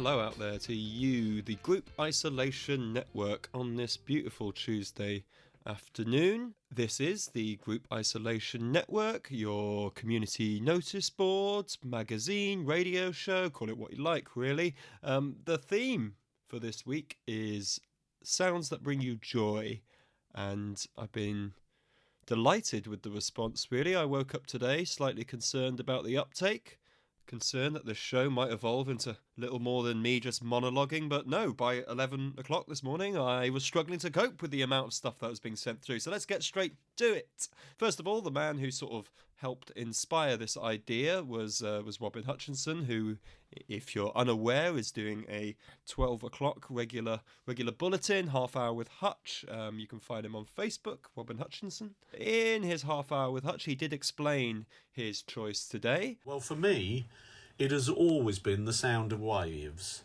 hello out there to you, the Group Isolation Network, on this beautiful Tuesday afternoon. This is the Group Isolation Network, your community notice boards, magazine, radio show, call it what you like really. The theme for this week is sounds that bring you joy, and I've been delighted with the response really. I woke up today slightly concerned about the uptake. Concerned that this show might evolve into little more than me just monologuing, but no, by 11 o'clock this morning I was struggling to cope with the amount of stuff that was being sent through. So let's get straight to it. First of all, the man who sort of helped inspire this idea was Robin Hutchinson, who, if you're unaware, is doing a 12 o'clock regular bulletin, Half Hour with Hutch. You can find him on Facebook, Robin Hutchinson. In his Half Hour with Hutch, he did explain his choice today. Well, for me, it has always been the sound of waves.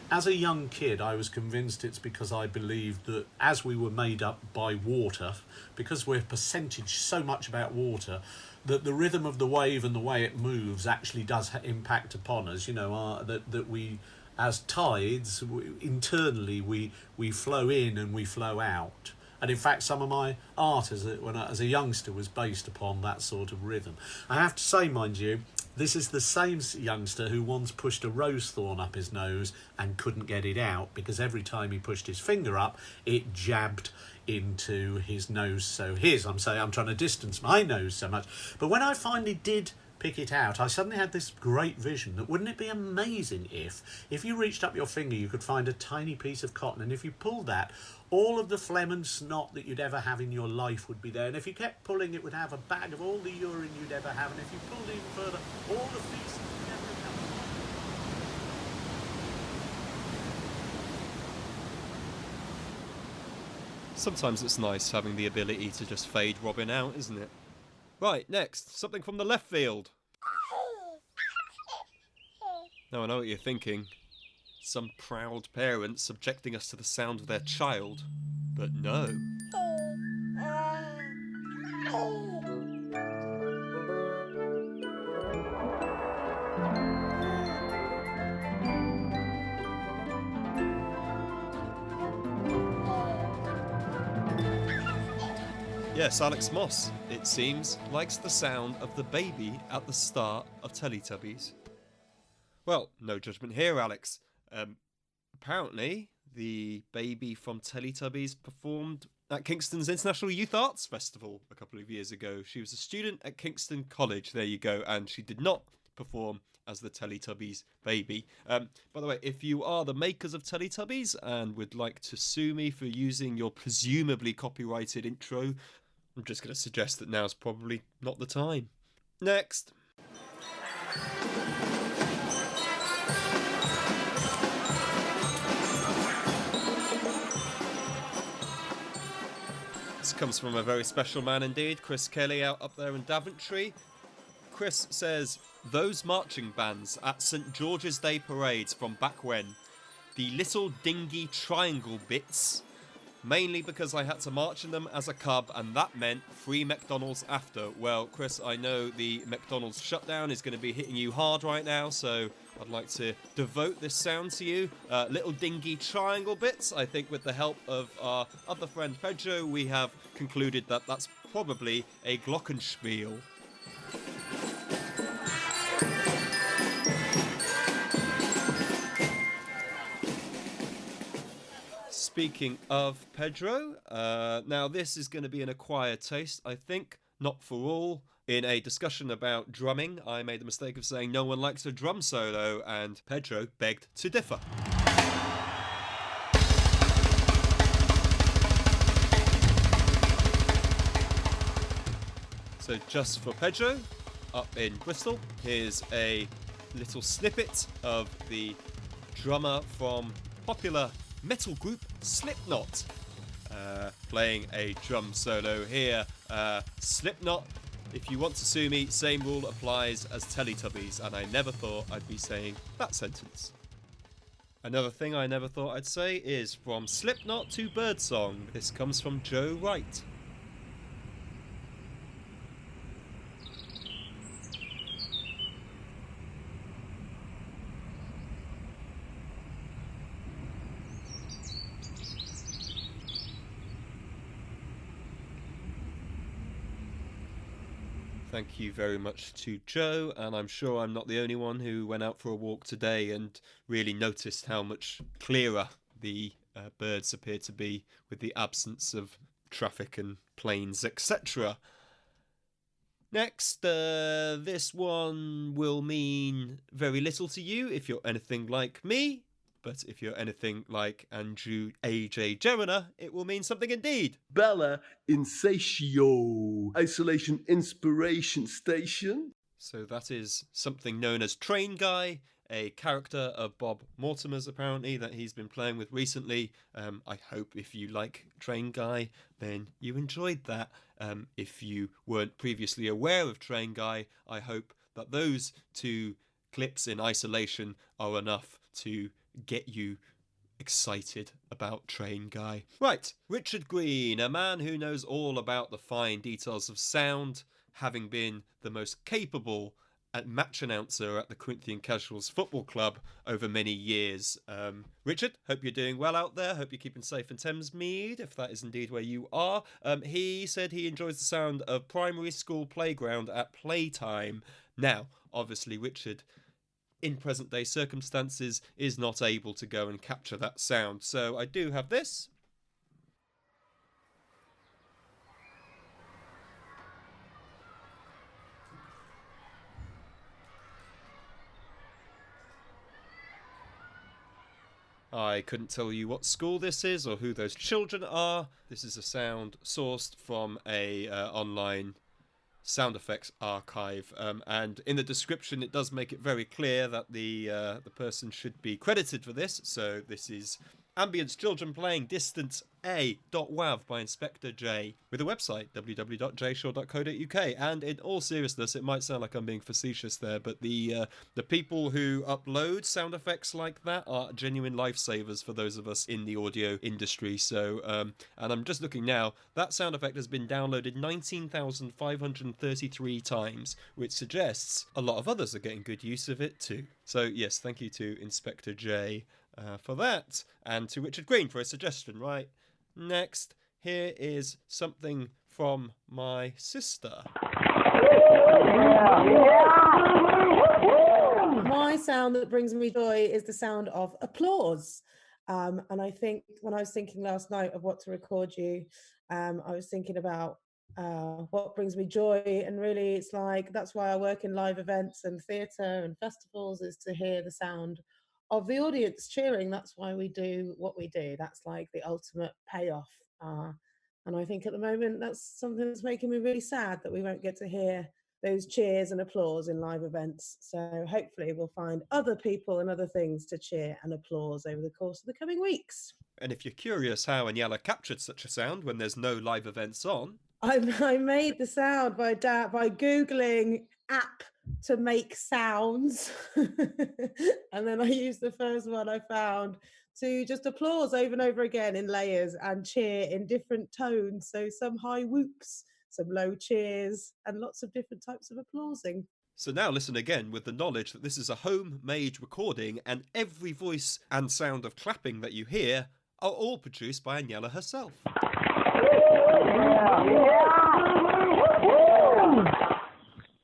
As a young kid, I was convinced it's because I believed that as we were made up by water, because we're percentage so much about water, that the rhythm of the wave and the way it moves actually does impact upon us. You know, that we, as tides, internally we flow in and we flow out. And in fact, some of my art as a youngster was based upon that sort of rhythm. I have to say, mind you, this is the same youngster who once pushed a rose thorn up his nose and couldn't get it out because every time he pushed his finger up, it jabbed into his nose. So I'm trying to distance my nose so much. But when I finally did pick it out, I suddenly had this great vision that wouldn't it be amazing if you reached up your finger, you could find a tiny piece of cotton, and if you pulled that, all of the phlegm and snot that you'd ever have in your life would be there, and if you kept pulling, it would have a bag of all the urine you'd ever have, and if you pulled even further, all the feces you'd ever have. Sometimes it's nice having the ability to just fade Robin out, isn't it? Right, next, something from the left field. Now I know what you're thinking. Some proud parents subjecting us to the sound of their child. But no. Yes, Alex Moss, it seems, likes the sound of the baby at the start of Teletubbies. Well, no judgment here, Alex. Apparently, the baby from Teletubbies performed at Kingston's International Youth Arts Festival a couple of years ago. She was a student at Kingston College, there you go, and she did not perform as the Teletubbies baby. By the way, if you are the makers of Teletubbies and would like to sue me for using your presumably copyrighted intro, I'm just going to suggest that now's probably not the time. Next. This comes from a very special man indeed, Chris Kelly out up there in Daventry. Chris says, those marching bands at St George's Day parades from back when, the little dingy triangle bits, mainly because I had to march in them as a cub and that meant free McDonald's after. Well, Chris, I know the McDonald's shutdown is going to be hitting you hard right now, so I'd like to devote this sound to you. Little dingy triangle bits. I think with the help of our other friend Pedro, we have concluded that that's probably a glockenspiel. Speaking of Pedro, now this is going to be an acquired taste, I think, not for all. In a discussion about drumming, I made the mistake of saying no one likes a drum solo, and Pedro begged to differ. So just for Pedro, up in Bristol, here's a little snippet of the drummer from popular metal group Slipknot playing a drum solo here. Slipknot, if you want to sue me, same rule applies as Teletubbies, and I never thought I'd be saying that sentence. Another thing I never thought I'd say is from Slipknot to Birdsong. This comes from Joe Wright. Thank you very much to Joe, and I'm sure I'm not the only one who went out for a walk today and really noticed how much clearer the birds appear to be with the absence of traffic and planes, etc. Next, this one will mean very little to you if you're anything like me, but if you're anything like Andrew A.J. Jeriner, it will mean something indeed. Bella Insatio, Isolation Inspiration Station. So that is something known as Train Guy, a character of Bob Mortimer's apparently that he's been playing with recently. I hope if you like Train Guy, then you enjoyed that. If you weren't previously aware of Train Guy, I hope that those two clips in isolation are enough to get you excited about Train Guy. Right, Richard Green, a man who knows all about the fine details of sound, having been the most capable match announcer at the Corinthian Casuals Football Club over many years. Richard, hope you're doing well out there. Hope you're keeping safe in Thamesmead, if that is indeed where you are. He said he enjoys the sound of primary school playground at playtime. Now, obviously, Richard, in present day circumstances, is not able to go and capture that sound. So I do have this. I couldn't tell you what school this is or who those children are. This is a sound sourced from a online sound effects archive, and in the description it does make it very clear that the person should be credited for this. So this is Ambience Children Playing Distance A.wav by Inspector J, with a website www.jshaw.co.uk. And in all seriousness, it might sound like I'm being facetious there, but the people who upload sound effects like that are genuine lifesavers for those of us in the audio industry. So and I'm just looking now, that sound effect has been downloaded 19,533 times, which suggests a lot of others are getting good use of it too. So yes, thank you to Inspector J for that, and to Richard Green for his suggestion. Right, next, here is something from my sister. My sound that brings me joy is the sound of applause. And I think when I was thinking last night of what to record you, I was thinking about what brings me joy, and really it's like that's why I work in live events and theatre and festivals, is to hear the sound of the audience cheering. That's why we do what we do. That's like the ultimate payoff. And I think at the moment that's something that's making me really sad, that we won't get to hear those cheers and applause in live events. So hopefully we'll find other people and other things to cheer and applause over the course of the coming weeks. And if you're curious how Anyala captured such a sound when there's no live events on, I made the sound by Googling app to make sounds. And then I used the first one I found to just applause over and over again in layers and cheer in different tones. So some high whoops, some low cheers, and lots of different types of applauding. So now listen again with the knowledge that this is a homemade recording, and every voice and sound of clapping that you hear are all produced by Anyala herself.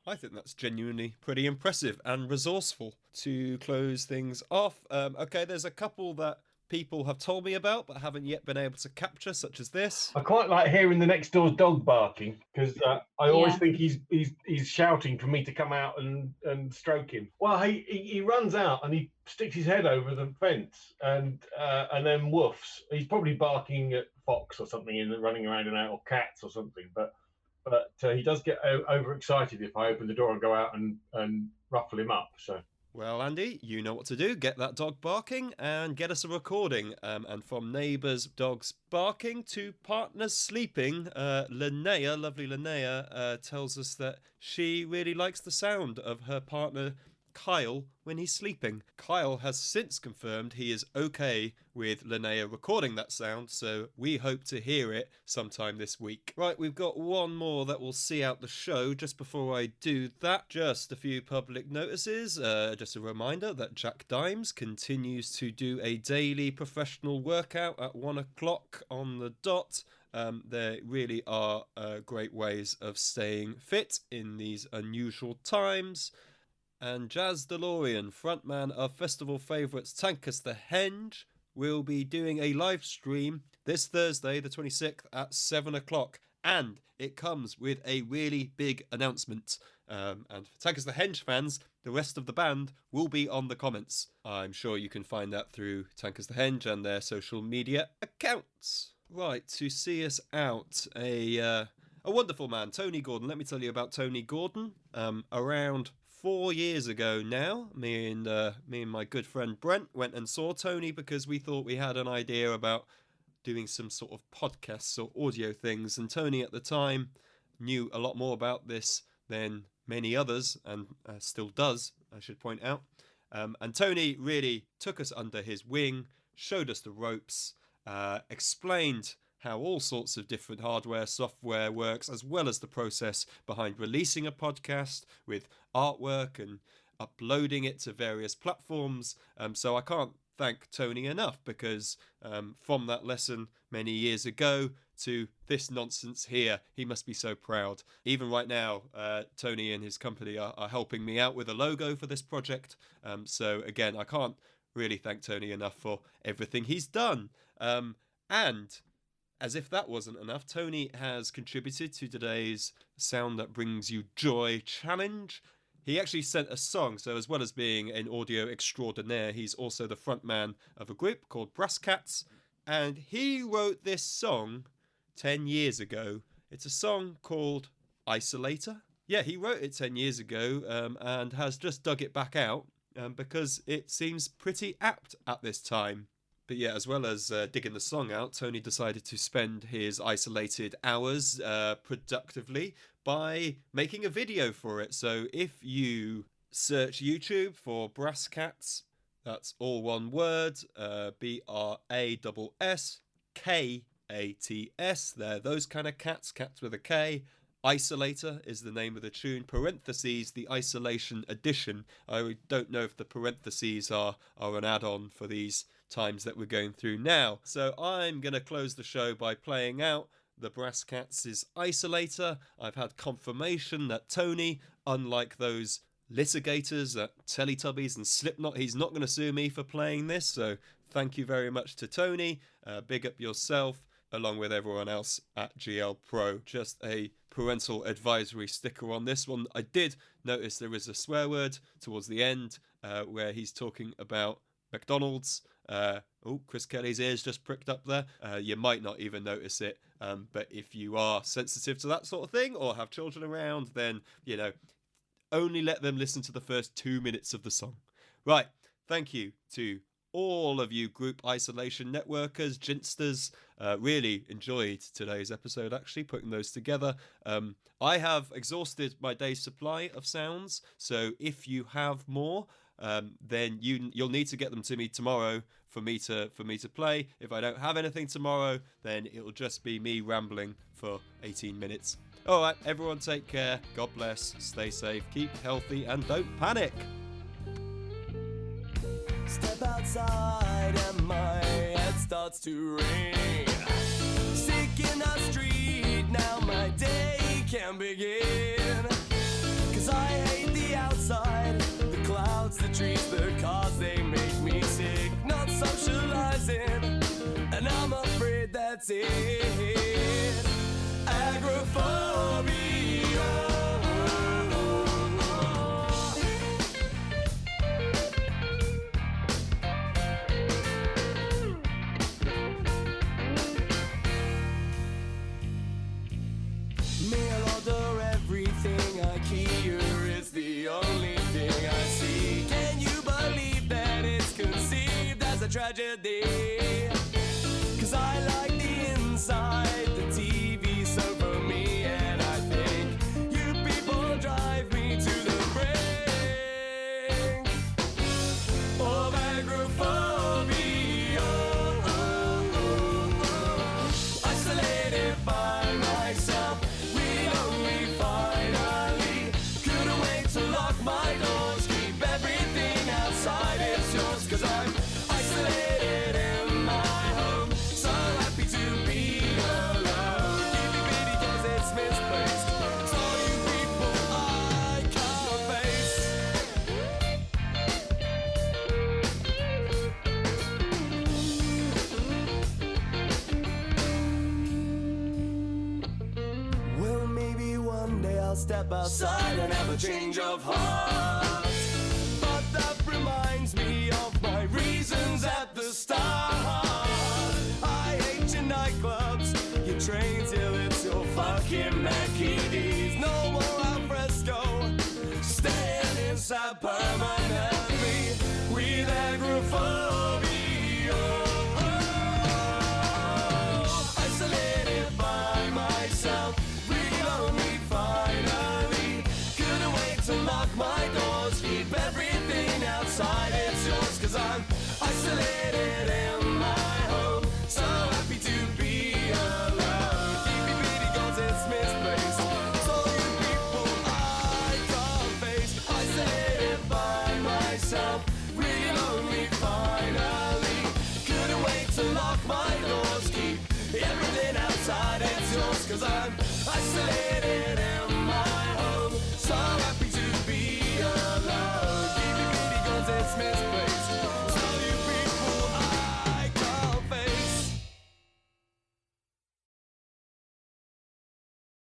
I think that's genuinely pretty impressive and resourceful. To close things off, okay, there's a couple that people have told me about but haven't yet been able to capture, such as this. I quite like hearing the next door's dog barking, because I always think he's shouting for me to come out and stroke him. Well, he runs out and he sticks his head over the fence and then woofs. He's probably barking at fox or something and running around and out, or cats or something. But he does get overexcited if I open the door and go out and ruffle him up. So. Well, Andy, you know what to do. Get that dog barking and get us a recording. And from neighbours' dogs barking to partners sleeping, lovely Linnea, tells us that she really likes the sound of her partner Kyle when he's sleeping. Kyle has since confirmed he is okay with Linnea recording that sound, so we hope to hear it sometime this week. Right, we've got one more that will see out the show. Just before I do that, just a few public notices. Just a reminder that Jack Dimes continues to do a daily professional workout at 1 o'clock on the dot. There really are great ways of staying fit in these unusual times. And Jazz DeLorean, frontman of festival favourites Tankus the Henge, will be doing a live stream this Thursday, the 26th, at 7 o'clock. And it comes with a really big announcement. And for Tankus the Henge fans, the rest of the band will be on the comments. I'm sure you can find that through Tankus the Henge and their social media accounts. Right, to see us out, a wonderful man, Tony Gordon. Let me tell you about Tony Gordon. Around 4 years ago now, me and my good friend Brent went and saw Tony because we thought we had an idea about doing some sort of podcasts or audio things, and Tony at the time knew a lot more about this than many others, and still does, I should point out. And Tony really took us under his wing, showed us the ropes, explained how all sorts of different hardware, software works, as well as the process behind releasing a podcast with artwork and uploading it to various platforms. So I can't thank Tony enough, because from that lesson many years ago to this nonsense here, he must be so proud. Even right now, Tony and his company are helping me out with a logo for this project. So again, I can't really thank Tony enough for everything he's done. And as if that wasn't enough, Tony has contributed to today's Sound That Brings You Joy challenge. He actually sent a song, so as well as being an audio extraordinaire, he's also the frontman of a group called Brass Cats, and he wrote this song 10 years ago. It's a song called Isolator. Yeah, he wrote it 10 years ago and has just dug it back out because it seems pretty apt at this time. But yeah, as well as digging the song out, Tony decided to spend his isolated hours productively by making a video for it. So if you search YouTube for Brass Cats, that's all one word, BRASSKATS, they're those kind of cats, cats with a K. Isolator is the name of the tune, parentheses, the Isolation Edition. I don't know if the parentheses are an add-on for these times that we're going through now. So I'm going to close the show by playing out the Brass Cats' Isolator. I've had confirmation that Tony, unlike those litigators at Teletubbies and Slipknot, he's not going to sue me for playing this. So thank you very much to Tony. Big up yourself, along with everyone else at GL Pro. Just a parental advisory sticker on this one. I did notice there is a swear word towards the end where he's talking about McDonald's. Chris Kelly's ears just pricked up there. You might not even notice it, but if you are sensitive to that sort of thing or have children around, then, only let them listen to the first 2 minutes of the song. Right, thank you to all of you group isolation networkers, ginsters. Really enjoyed today's episode, actually, putting those together. I have exhausted my day's supply of sounds, so if you have more, then you'll need to get them to me tomorrow for me to play. If I don't have anything tomorrow, then it'll just be me rambling for 18 minutes. All right, everyone take care. God bless. Stay safe. Keep healthy and don't panic. Step outside and my head starts to ring. Sick in the street, now my day can begin. 'Cause I hate the outside, the clouds, the trees, the cars, they make me sick. Not socializing, and I'm afraid that's it. Agoraphobia. Mail order, everything I hear is the only thing I see. Can you believe that it's conceived as a tragedy? 'Cause I like the inside, the TV so for me, and I think you people drive me to the brink. step outside and have a change of heart. But that reminds me of my reasons at the start. I hate your nightclubs, your trains, your lips, your fucking Mackie D's. No more al fresco, staying inside permanently with agoraphobia. Isolated by myself, really lonely finally. Couldn't wait to lock my doors, keep everything outside its yours. Cause I'm isolated in my home, so happy to be alone. Keep me pity cause it's misplaced. So you people I can't face. Isolated by myself, really lonely finally. Couldn't wait to lock my doors, keep everything outside it's yours. Cause I'm isolated